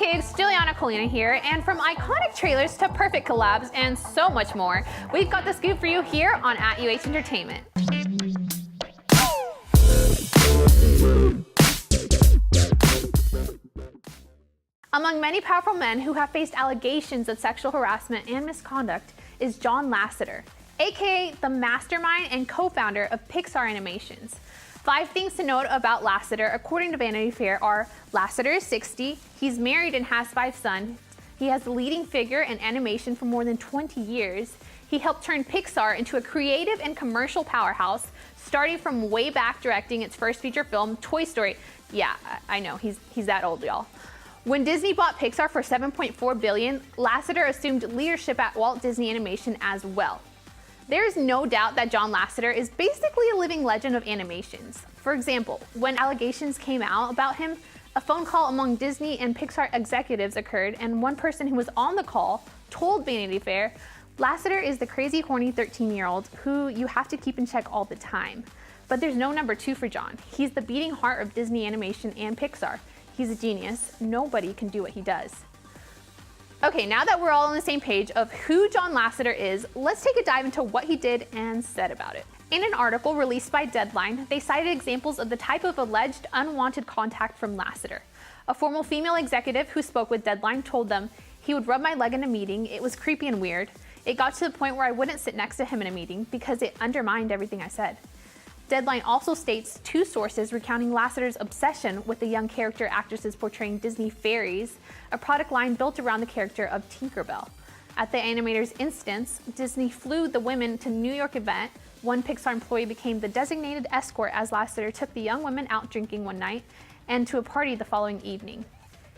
kids, Jilliana Colina here, and from iconic trailers to perfect collabs and so much more, we've got the scoop for you here on @UH Entertainment. Among many powerful men who have faced allegations of sexual harassment and misconduct is John Lasseter, aka the mastermind and co-founder of Pixar Animations. 5 things to note about Lasseter according to Vanity Fair are: Lasseter is 60, he's married and has 5 sons, he has the leading figure in animation for more than 20 years, he helped turn Pixar into a creative and commercial powerhouse, starting from way back directing its first feature film, Toy Story. Yeah, I know, he's that old, y'all. When Disney bought Pixar for $7.4 billion, Lasseter assumed leadership at Walt Disney Animation as well. There is no doubt that John Lasseter is basically a living legend of animations. For example, when allegations came out about him, a phone call among Disney and Pixar executives occurred, and one person who was on the call told Vanity Fair, "Lasseter is the crazy, horny 13-year-old who you have to keep in check all the time. But there's no number 2 for John. He's the beating heart of Disney Animation and Pixar. He's a genius. Nobody can do what he does." Okay, now that we're all on the same page of who John Lasseter is, let's take a dive into what he did and said about it. In an article released by Deadline, they cited examples of the type of alleged unwanted contact from Lasseter. A former female executive who spoke with Deadline told them, "He would rub my leg in a meeting. It was creepy and weird. It got to the point where I wouldn't sit next to him in a meeting because it undermined everything I said." Deadline also states 2 sources recounting Lasseter's obsession with the young character actresses portraying Disney fairies, a product line built around the character of Tinkerbell. At the animator's instance, Disney flew the women to New York event. One Pixar employee became the designated escort as Lasseter took the young women out drinking one night and to a party the following evening.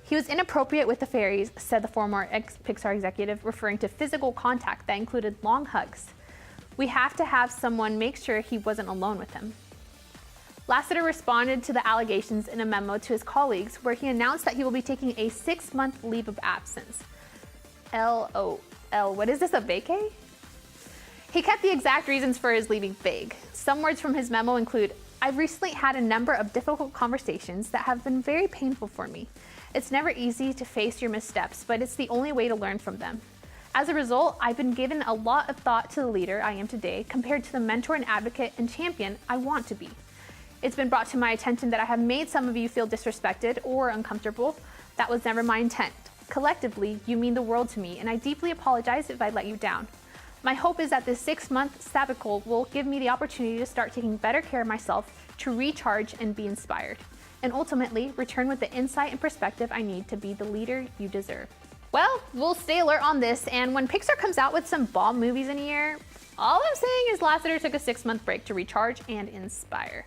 "He was inappropriate with the fairies," said the former Pixar executive, referring to physical contact that included long hugs. "We have to have someone make sure he wasn't alone with him." Lasseter responded to the allegations in a memo to his colleagues where he announced that he will be taking a 6-month leave of absence. LOL, what is this, a vacay? He kept the exact reasons for his leaving vague. Some words from his memo include, "I've recently had a number of difficult conversations that have been very painful for me. It's never easy to face your missteps, but it's the only way to learn from them. As a result, I've been given a lot of thought to the leader I am today compared to the mentor and advocate and champion I want to be. It's been brought to my attention that I have made some of you feel disrespected or uncomfortable. That was never my intent. Collectively, you mean the world to me, and I deeply apologize if I let you down. My hope is that this 6-month sabbatical will give me the opportunity to start taking better care of myself, to recharge and be inspired, and ultimately return with the insight and perspective I need to be the leader you deserve." Well, we'll stay alert on this, and when Pixar comes out with some bomb movies in a year, all I'm saying is Lasseter took a 6-month break to recharge and inspire.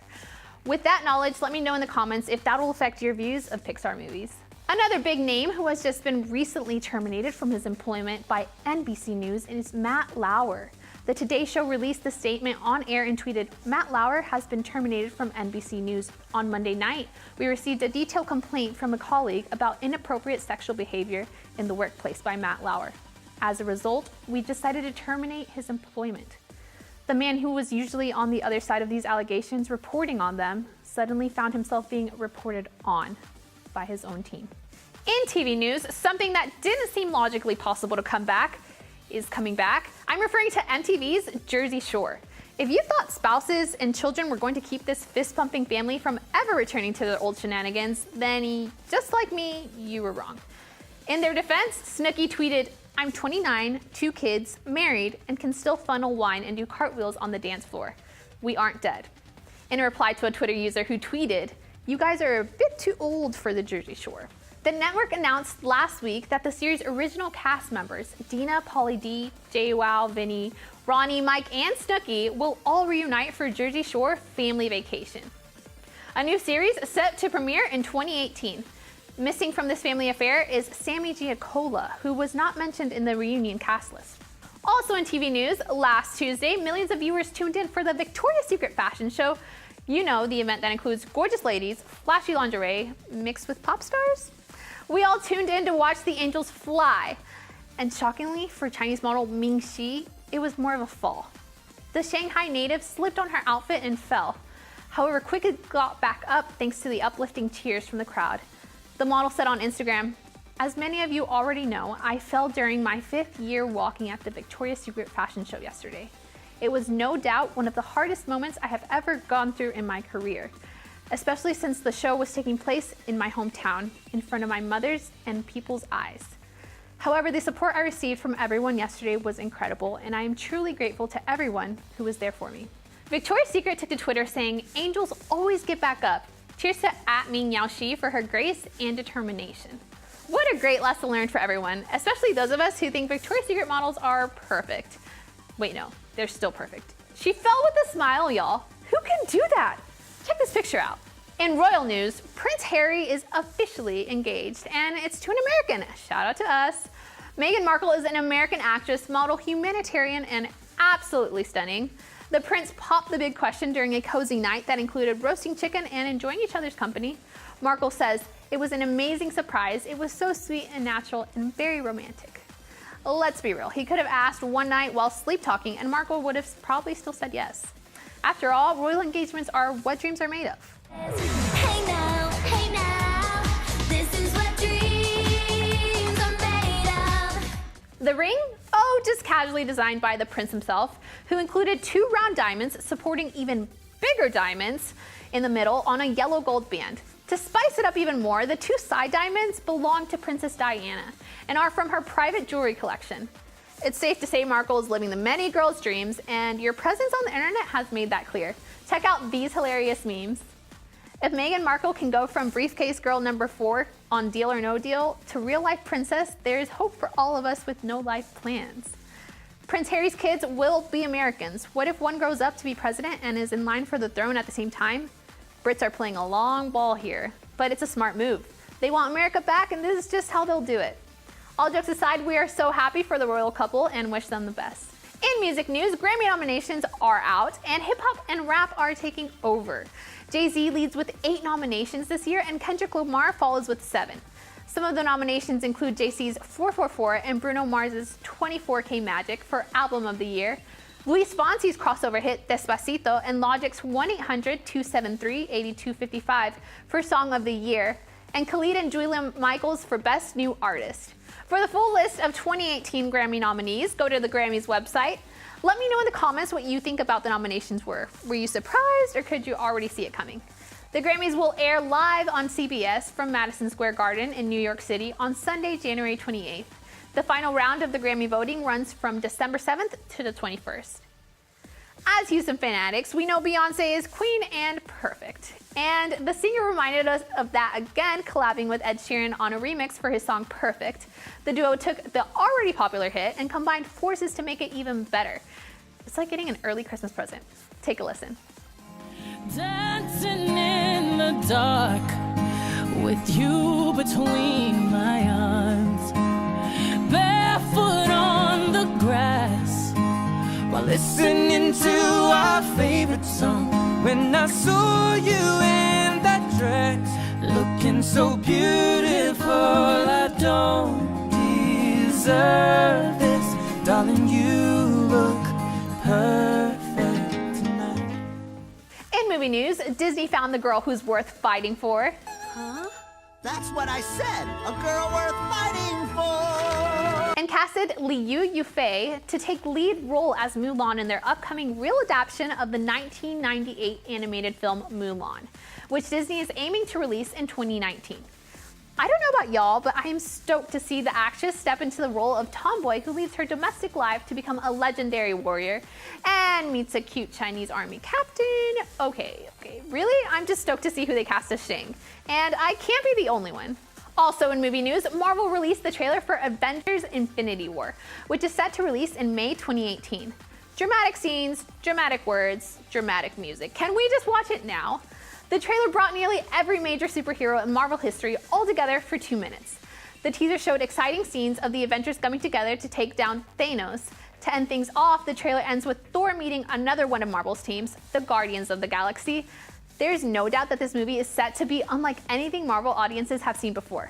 With that knowledge, let me know in the comments if that will affect your views of Pixar movies. Another big name who has just been recently terminated from his employment by NBC News is Matt Lauer. The Today Show released the statement on air and tweeted, "Matt Lauer has been terminated from NBC News. On Monday night, we received a detailed complaint from a colleague about inappropriate sexual behavior in the workplace by Matt Lauer. As a result, we decided to terminate his employment." The man who was usually on the other side of these allegations reporting on them suddenly found himself being reported on by his own team. In TV news, something that didn't seem logically possible to come back is coming back. I'm referring to MTV's Jersey Shore. If you thought spouses and children were going to keep this fist-pumping family from ever returning to their old shenanigans, then just like me, you were wrong. In their defense, Snooki tweeted, "I'm 29, 2 kids, married, and can still funnel wine and do cartwheels on the dance floor. We aren't dead." In a reply to a Twitter user who tweeted, "You guys are a bit too old for the Jersey Shore." The network announced last week that the series' original cast members, Dina, Pauly D, JWoww, Vinny, Ronnie, Mike, and Snooki, will all reunite for Jersey Shore Family Vacation. A new series set to premiere in 2018. Missing from this family affair is Sammy Giacola, who was not mentioned in the reunion cast list. Also in TV news, last Tuesday, millions of viewers tuned in for the Victoria's Secret fashion show. You know, the event that includes gorgeous ladies, flashy lingerie, mixed with pop stars? We all tuned in to watch the angels fly. And shockingly, for Chinese model Ming Xi, it was more of a fall. The Shanghai native slipped on her outfit and fell. However, quickly got back up thanks to the uplifting cheers from the crowd. The model said on Instagram, As many of you already know, I fell during my 5th year walking at the Victoria's Secret fashion show yesterday. It was no doubt one of the hardest moments I have ever gone through in my career, especially since the show was taking place in my hometown, in front of my mother's and people's eyes. However, the support I received from everyone yesterday was incredible, and I am truly grateful to everyone who was there for me. Victoria's Secret took to Twitter saying, "Angels always get back up. Cheers to @MingYaoXi for her grace and determination." What a great lesson learned for everyone, especially those of us who think Victoria's Secret models are perfect. Wait, no, they're still perfect. She fell with a smile, y'all. Who can do that? Check this picture out. In royal news, Prince Harry is officially engaged, and it's to an American. Shout out to us. Meghan Markle is an American actress, model, humanitarian, and absolutely stunning. The prince popped the big question during a cozy night that included roasting chicken and enjoying each other's company. Markle says, "It was an amazing surprise. It was so sweet and natural and very romantic." Let's be real, he could have asked one night while sleep talking and Markle would have probably still said yes. After all, royal engagements are what dreams are made of. Hey now, this is what dreams are made of. The ring? Oh, just casually designed by the prince himself, who included 2 round diamonds supporting even bigger diamonds in the middle on a yellow gold band. To spice it up even more, the 2 side diamonds belong to Princess Diana and are from her private jewelry collection. It's safe to say Markle is living the many girls' dreams, and your presence on the internet has made that clear. Check out these hilarious memes. If Meghan Markle can go from briefcase girl number 4 on Deal or No Deal to real life princess, there's hope for all of us with no life plans. Prince Harry's kids will be Americans. What if one grows up to be president and is in line for the throne at the same time? Brits are playing a long ball here, but it's a smart move. They want America back, and this is just how they'll do it. All jokes aside, we are so happy for the royal couple and wish them the best. In music news, Grammy nominations are out, and hip-hop and rap are taking over. Jay-Z leads with 8 nominations this year, and Kendrick Lamar follows with 7. Some of the nominations include Jay-Z's 444 and Bruno Mars's 24K Magic for Album of the Year, Luis Fonsi's crossover hit Despacito, and Logic's 1-800-273-8255 for Song of the Year, and Khalid and Julia Michaels for Best New Artist. For the full list of 2018 Grammy nominees, go to the Grammys website. Let me know in the comments what you think about the nominations were. Were you surprised, or could you already see it coming? The Grammys will air live on CBS from Madison Square Garden in New York City on Sunday, January 28th. The final round of the Grammy voting runs from December 7th to the 21st. As Houston fanatics, we know Beyonce is queen and perfect. And the singer reminded us of that again, collabing with Ed Sheeran on a remix for his song Perfect. The duo took the already popular hit and combined forces to make it even better. It's like getting an early Christmas present. Take a listen. Dancing in the dark with you between my arms, barefoot on the grass while listening to our favorite song. When I saw you in that dress, looking so beautiful, I don't deserve this. Darling, you look perfect tonight. In movie news, Disney found the girl who's worth fighting for. Huh? That's what I said, a girl worth fighting for! And casted Liu Yufei to take lead role as Mulan in their upcoming real adaptation of the 1998 animated film Mulan, which Disney is aiming to release in 2019. I don't know about y'all, but I am stoked to see the actress step into the role of tomboy who leaves her domestic life to become a legendary warrior and meets a cute Chinese army captain. Okay, really? I'm just stoked to see who they cast as Shang. And I can't be the only one. Also in movie news, Marvel released the trailer for Avengers Infinity War, which is set to release in May 2018. Dramatic scenes, dramatic words, dramatic music. Can we just watch it now? The trailer brought nearly every major superhero in Marvel history all together for 2 minutes. The teaser showed exciting scenes of the Avengers coming together to take down Thanos. To end things off, the trailer ends with Thor meeting another one of Marvel's teams, the Guardians of the Galaxy. There's no doubt that this movie is set to be unlike anything Marvel audiences have seen before.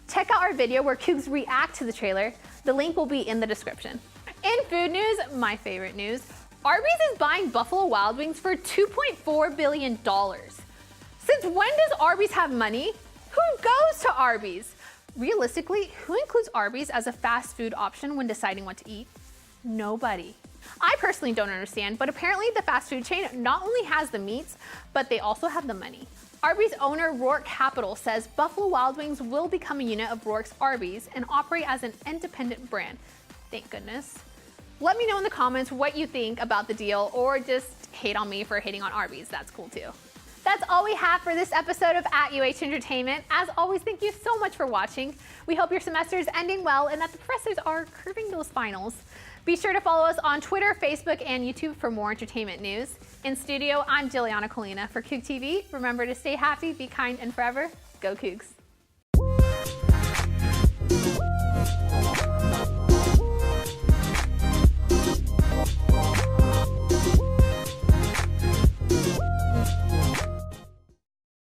Check out our video where Cougs react to the trailer. The link will be in the description. In food news, my favorite news, Arby's is buying Buffalo Wild Wings for $2.4 billion. Since when does Arby's have money? Who goes to Arby's? Realistically, who includes Arby's as a fast food option when deciding what to eat? Nobody. I personally don't understand, but apparently the fast food chain not only has the meats, but they also have the money. Arby's owner Rourke Capital says Buffalo Wild Wings will become a unit of Rourke's Arby's and operate as an independent brand. Thank goodness. Let me know in the comments what you think about the deal, or just hate on me for hating on Arby's. That's cool too. That's all we have for this episode of At UH Entertainment. As always, thank you so much for watching. We hope your semester is ending well and that the professors are curving those finals. Be sure to follow us on Twitter, Facebook, and YouTube for more entertainment news. In studio, I'm Jilliana Colina for Kook TV. Remember to stay happy, be kind, and forever go Cougs.